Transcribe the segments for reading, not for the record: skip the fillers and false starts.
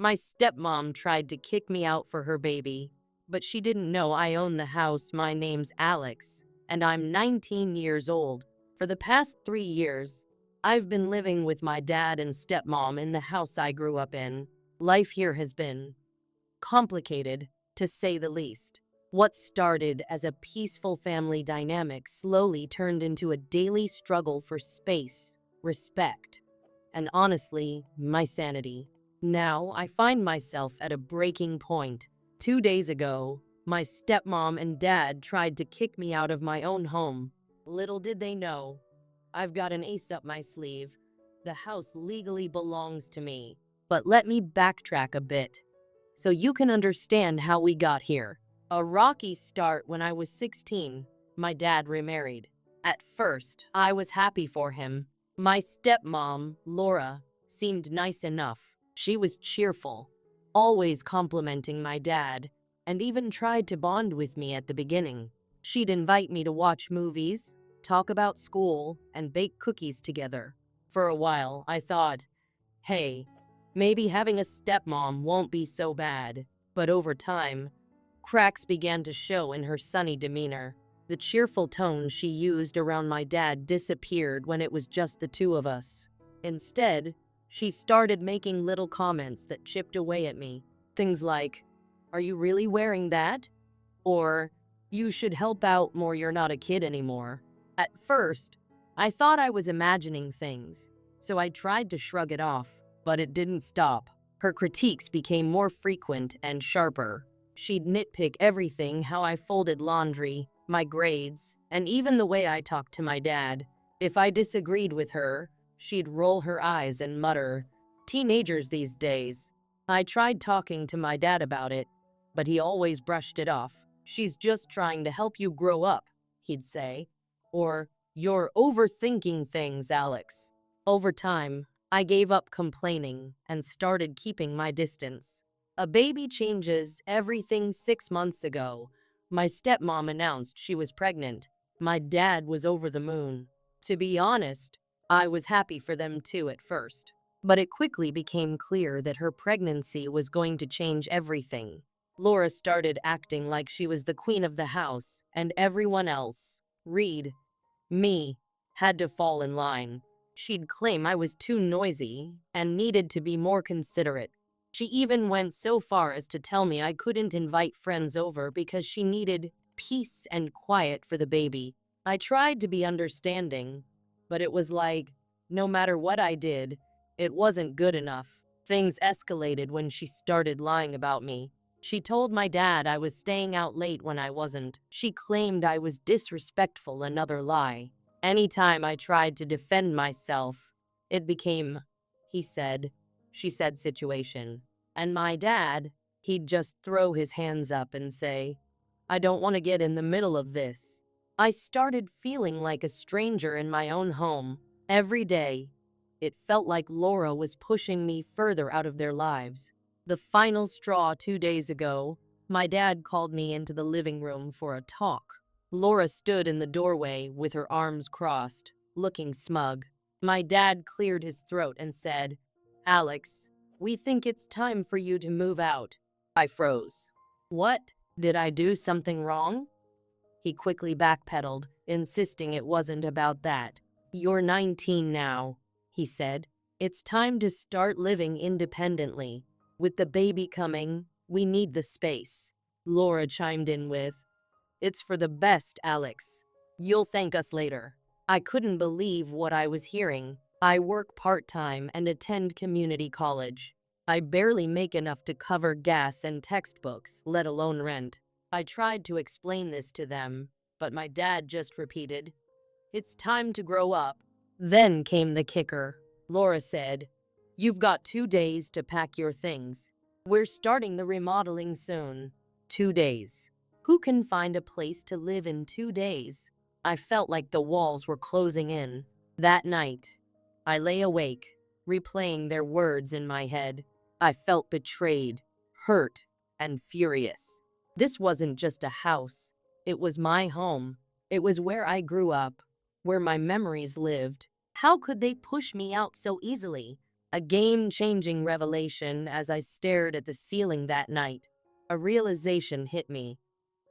My stepmom tried to kick me out for her baby, but she didn't know I own the house. My name's Alex, and I'm 19 years old. For the past 3 years, I've been living with my dad and stepmom in the house I grew up in. Life here has been complicated, to say the least. What started as a peaceful family dynamic slowly turned into a daily struggle for space, respect, and honestly, my sanity. Now, I find myself at a breaking point. 2 days ago, my stepmom and dad tried to kick me out of my own home. Little did they know, I've got an ace up my sleeve. The house legally belongs to me. But let me backtrack a bit so you can understand how we got here. A rocky start when I was 16. My dad remarried. At first, I was happy for him. My stepmom, Laura, seemed nice enough. She was cheerful, always complimenting my dad, and even tried to bond with me at the beginning. She'd invite me to watch movies, talk about school, and bake cookies together. For a while, I thought, hey, maybe having a stepmom won't be so bad. But over time, cracks began to show in her sunny demeanor. The cheerful tone she used around my dad disappeared when it was just the two of us. Instead, she started making little comments that chipped away at me. Things like, "Are you really wearing that?" Or, "You should help out more, you're not a kid anymore." At first, I thought I was imagining things, so I tried to shrug it off, but it didn't stop. Her critiques became more frequent and sharper. She'd nitpick everything: how I folded laundry, my grades, and even the way I talked to my dad. If I disagreed with her, she'd roll her eyes and mutter, "Teenagers these days." I tried talking to my dad about it, but he always brushed it off. "She's just trying to help you grow up," he'd say. Or, "You're overthinking things, Alex." Over time, I gave up complaining and started keeping my distance. A baby changes everything. 6 months ago, my stepmom announced she was pregnant. My dad was over the moon. To be honest, I was happy for them too at first. But it quickly became clear that her pregnancy was going to change everything. Laura started acting like she was the queen of the house, and everyone else, Reed, me, had to fall in line. She'd claim I was too noisy and needed to be more considerate. She even went so far as to tell me I couldn't invite friends over because she needed peace and quiet for the baby. I tried to be understanding, but it was like, no matter what I did, it wasn't good enough. Things escalated when she started lying about me. She told my dad I was staying out late when I wasn't. She claimed I was disrespectful, another lie. Anytime I tried to defend myself, it became, he said, she said situation. And my dad, he'd just throw his hands up and say, "I don't want to get in the middle of this." I started feeling like a stranger in my own home. Every day, it felt like Laura was pushing me further out of their lives. The final straw: 2 days ago, my dad called me into the living room for a talk. Laura stood in the doorway with her arms crossed, looking smug. My dad cleared his throat and said, "Alex, we think it's time for you to move out." I froze. What? Did I do something wrong? He quickly backpedaled, insisting it wasn't about that. "You're 19 now," he said. "It's time to start living independently. With the baby coming, we need the space." Laura chimed in with, "It's for the best, Alex. You'll thank us later." I couldn't believe what I was hearing. I work part-time and attend community college. I barely make enough to cover gas and textbooks, let alone rent. I tried to explain this to them, but my dad just repeated, "It's time to grow up." Then came the kicker. Laura said, "You've got 2 days to pack your things. We're starting the remodeling soon." 2 days. Who can find a place to live in 2 days? I felt like the walls were closing in. That night, I lay awake, replaying their words in my head. I felt betrayed, hurt, and furious. This wasn't just a house. It was my home. It was where I grew up, where my memories lived. How could they push me out so easily? A game-changing revelation as I stared at the ceiling that night. A realization hit me.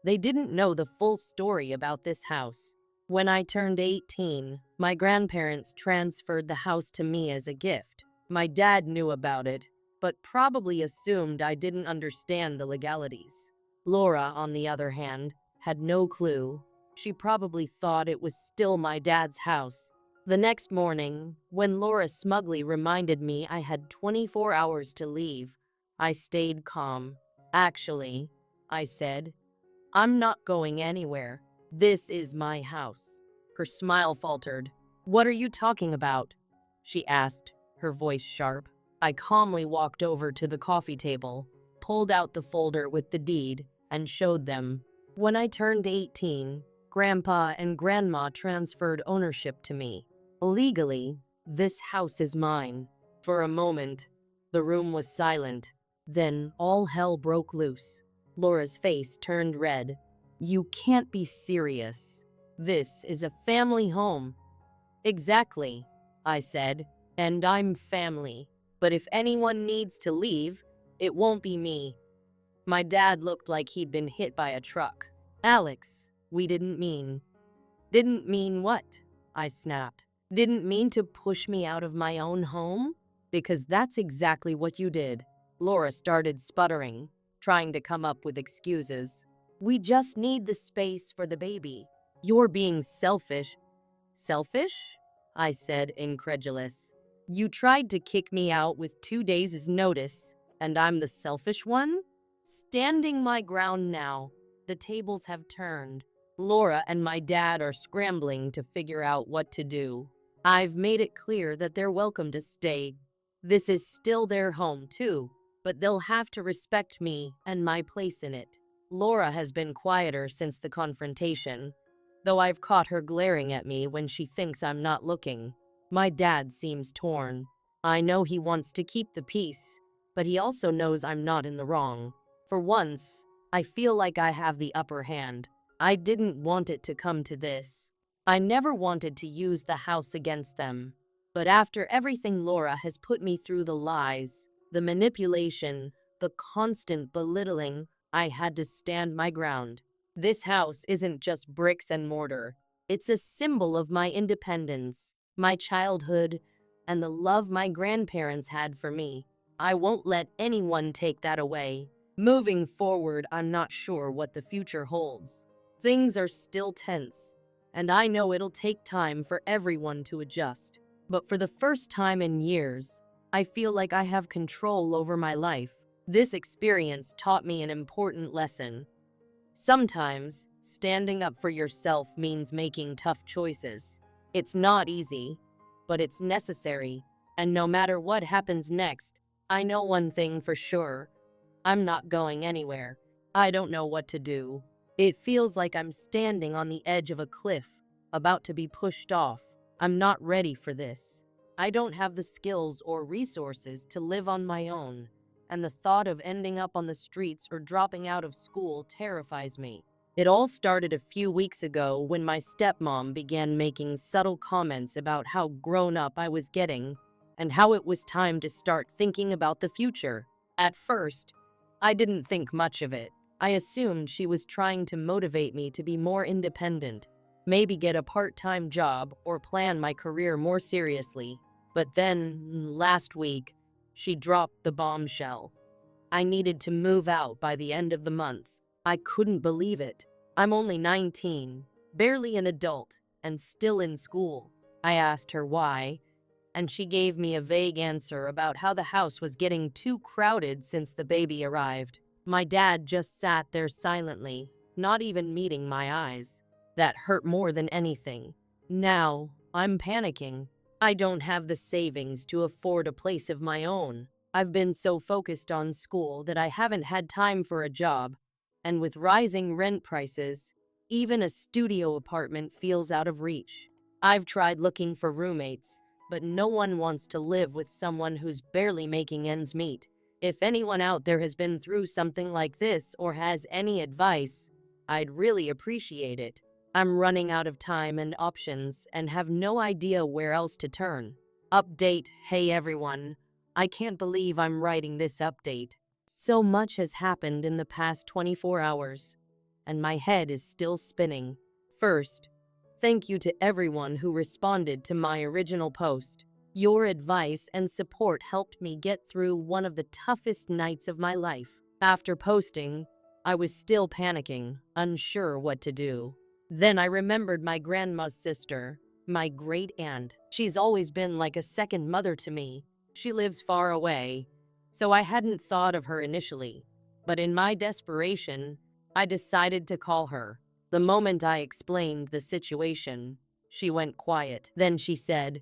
They didn't know the full story about this house. When I turned 18, my grandparents transferred the house to me as a gift. My dad knew about it, but probably assumed I didn't understand the legalities. Laura, on the other hand, had no clue. She probably thought it was still my dad's house. The next morning, when Laura smugly reminded me I had 24 hours to leave, I stayed calm. Actually, I said, I'm not going anywhere. This is my house. Her smile faltered. What are you talking about? She asked, her voice sharp. I calmly walked over to the coffee table, pulled out the folder with the deed, and showed them. When I turned 18, Grandpa and Grandma transferred ownership to me. Legally, this house is mine. For a moment, the room was silent. Then all hell broke loose. Laura's face turned red. You can't be serious. This is a family home. Exactly, I said, and I'm family. But if anyone needs to leave, it won't be me. My dad looked like he'd been hit by a truck. Alex, we didn't mean. Didn't mean what? I snapped. Didn't mean to push me out of my own home? Because that's exactly what you did. Laura started sputtering, trying to come up with excuses. We just need the space for the baby. You're being selfish. Selfish? I said, incredulous. You tried to kick me out with 2 days' notice, and I'm the selfish one? Standing my ground now. The tables have turned. Laura and my dad are scrambling to figure out what to do. I've made it clear that they're welcome to stay. This is still their home, too, but they'll have to respect me and my place in it. Laura has been quieter since the confrontation, though I've caught her glaring at me when she thinks I'm not looking. My dad seems torn. I know he wants to keep the peace, but he also knows I'm not in the wrong. For once, I feel like I have the upper hand. I didn't want it to come to this. I never wanted to use the house against them. But after everything Laura has put me through, the lies, the manipulation, the constant belittling, I had to stand my ground. This house isn't just bricks and mortar. It's a symbol of my independence, my childhood, and the love my grandparents had for me. I won't let anyone take that away. Moving forward, I'm not sure what the future holds. Things are still tense, and I know it'll take time for everyone to adjust. But for the first time in years, I feel like I have control over my life. This experience taught me an important lesson. Sometimes, standing up for yourself means making tough choices. It's not easy, but it's necessary. And no matter what happens next, I know one thing for sure. I'm not going anywhere. I don't know what to do. It feels like I'm standing on the edge of a cliff, about to be pushed off. I'm not ready for this. I don't have the skills or resources to live on my own, and the thought of ending up on the streets or dropping out of school terrifies me. It all started a few weeks ago when my stepmom began making subtle comments about how grown up I was getting and how it was time to start thinking about the future. At first, I didn't think much of it. I assumed she was trying to motivate me to be more independent, maybe get a part-time job or plan my career more seriously. But then, last week, she dropped the bombshell. I needed to move out by the end of the month. I couldn't believe it. I'm only 19, barely an adult, and still in school. I asked her why, and she gave me a vague answer about how the house was getting too crowded since the baby arrived. My dad just sat there silently, not even meeting my eyes. That hurt more than anything. Now, I'm panicking. I don't have the savings to afford a place of my own. I've been so focused on school that I haven't had time for a job. And with rising rent prices, even a studio apartment feels out of reach. I've tried looking for roommates, but no one wants to live with someone who's barely making ends meet. If anyone out there has been through something like this or has any advice, I'd really appreciate it. I'm running out of time and options and have no idea where else to turn. Update, hey everyone. I can't believe I'm writing this update. So much has happened in the past 24 hours, and my head is still spinning. First, thank you to everyone who responded to my original post. Your advice and support helped me get through one of the toughest nights of my life. After posting, I was still panicking, unsure what to do. Then I remembered my grandma's sister, my great aunt. She's always been like a second mother to me. She lives far away, so I hadn't thought of her initially. But in my desperation, I decided to call her. The moment I explained the situation, she went quiet. Then she said,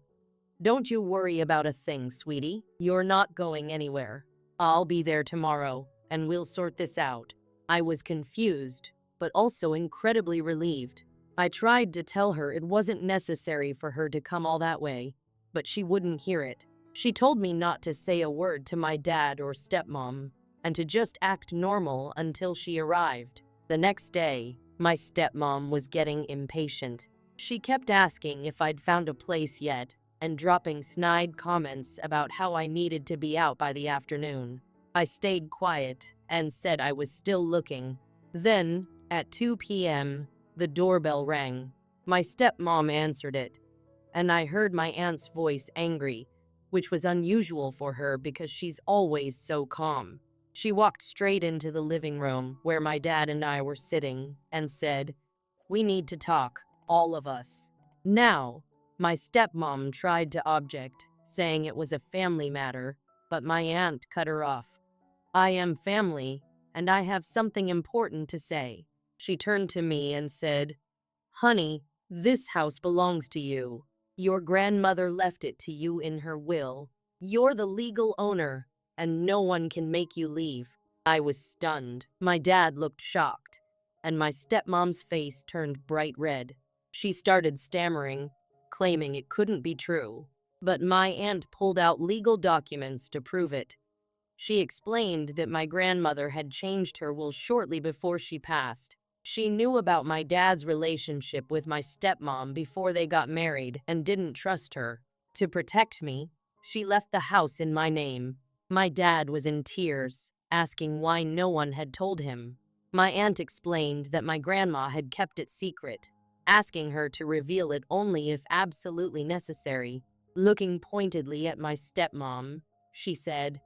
"Don't you worry about a thing, sweetie. You're not going anywhere. I'll be there tomorrow, and we'll sort this out." I was confused, but also incredibly relieved. I tried to tell her it wasn't necessary for her to come all that way, but she wouldn't hear it. She told me not to say a word to my dad or stepmom, and to just act normal until she arrived. The next day, my stepmom was getting impatient. She kept asking if I'd found a place yet, and dropping snide comments about how I needed to be out by the afternoon. I stayed quiet and said I was still looking. Then, at 2 p.m., the doorbell rang. My stepmom answered it, and I heard my aunt's voice angry, which was unusual for her because she's always so calm. She walked straight into the living room where my dad and I were sitting and said, "We need to talk, all of us." Now, my stepmom tried to object, saying it was a family matter, but my aunt cut her off. "I am family, and I have something important to say." She turned to me and said, "Honey, this house belongs to you. Your grandmother left it to you in her will. You're the legal owner, and no one can make you leave." I was stunned. My dad looked shocked, and my stepmom's face turned bright red. She started stammering, claiming it couldn't be true. But my aunt pulled out legal documents to prove it. She explained that my grandmother had changed her will shortly before she passed. She knew about my dad's relationship with my stepmom before they got married and didn't trust her. To protect me, she left the house in my name. My dad was in tears, asking why no one had told him. My aunt explained that my grandma had kept it secret, asking her to reveal it only if absolutely necessary. Looking pointedly at my stepmom, she said,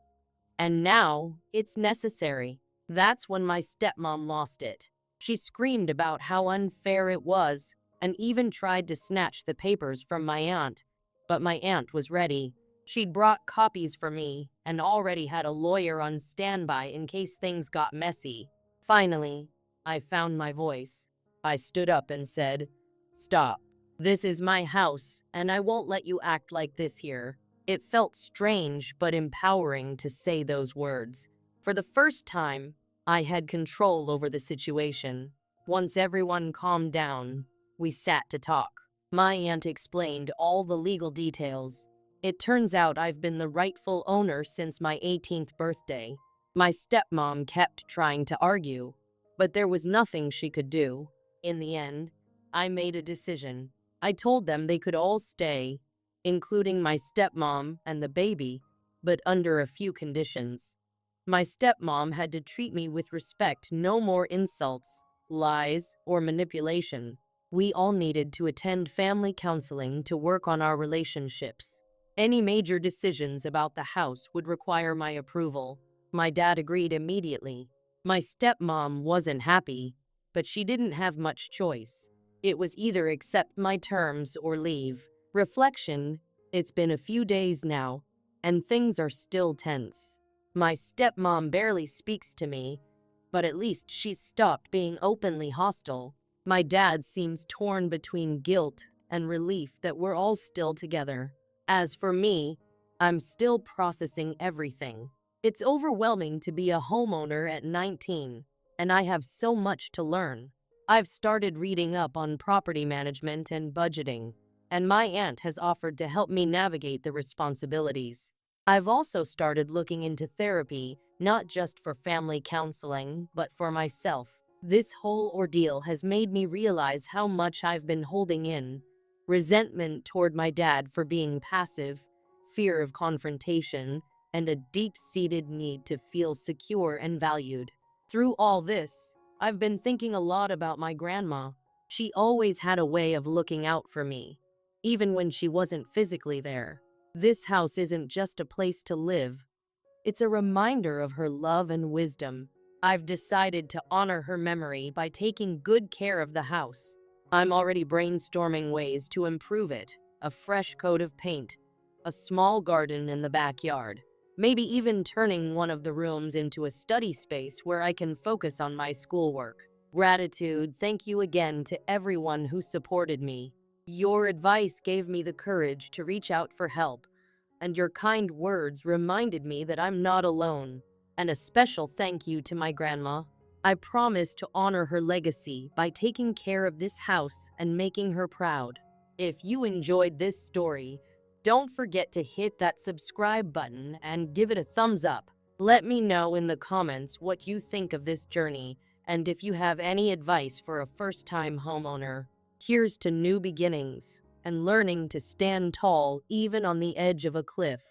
"And now, it's necessary." That's when my stepmom lost it. She screamed about how unfair it was, and even tried to snatch the papers from my aunt. But my aunt was ready. She'd brought copies for me, and already had a lawyer on standby in case things got messy. Finally, I found my voice. I stood up and said, "Stop. This is my house, and I won't let you act like this here." It felt strange but empowering to say those words. For the first time, I had control over the situation. Once everyone calmed down, we sat to talk. My aunt explained all the legal details. It turns out I've been the rightful owner since my 18th birthday. My stepmom kept trying to argue, but there was nothing she could do. In the end, I made a decision. I told them they could all stay, including my stepmom and the baby, but under a few conditions. My stepmom had to treat me with respect, no more insults, lies, or manipulation. We all needed to attend family counseling to work on our relationships. Any major decisions about the house would require my approval. My dad agreed immediately. My stepmom wasn't happy, but she didn't have much choice. It was either accept my terms or leave. Reflection: it's been a few days now, and things are still tense. My stepmom barely speaks to me, but at least she's stopped being openly hostile. My dad seems torn between guilt and relief that we're all still together. As for me, I'm still processing everything. It's overwhelming to be a homeowner at 19, and I have so much to learn. I've started reading up on property management and budgeting, and my aunt has offered to help me navigate the responsibilities. I've also started looking into therapy, not just for family counseling, but for myself. This whole ordeal has made me realize how much I've been holding in. Resentment toward my dad for being passive, fear of confrontation, and a deep-seated need to feel secure and valued. Through all this, I've been thinking a lot about my grandma. She always had a way of looking out for me, even when she wasn't physically there. This house isn't just a place to live, it's a reminder of her love and wisdom. I've decided to honor her memory by taking good care of the house. I'm already brainstorming ways to improve it: a fresh coat of paint, a small garden in the backyard, maybe even turning one of the rooms into a study space where I can focus on my schoolwork. Gratitude, thank you again to everyone who supported me. Your advice gave me the courage to reach out for help, and your kind words reminded me that I'm not alone. And a special thank you to my grandma. I promise to honor her legacy by taking care of this house and making her proud. If you enjoyed this story, don't forget to hit that subscribe button and give it a thumbs up. Let me know in the comments what you think of this journey, and if you have any advice for a first-time homeowner. Here's to new beginnings and learning to stand tall even on the edge of a cliff.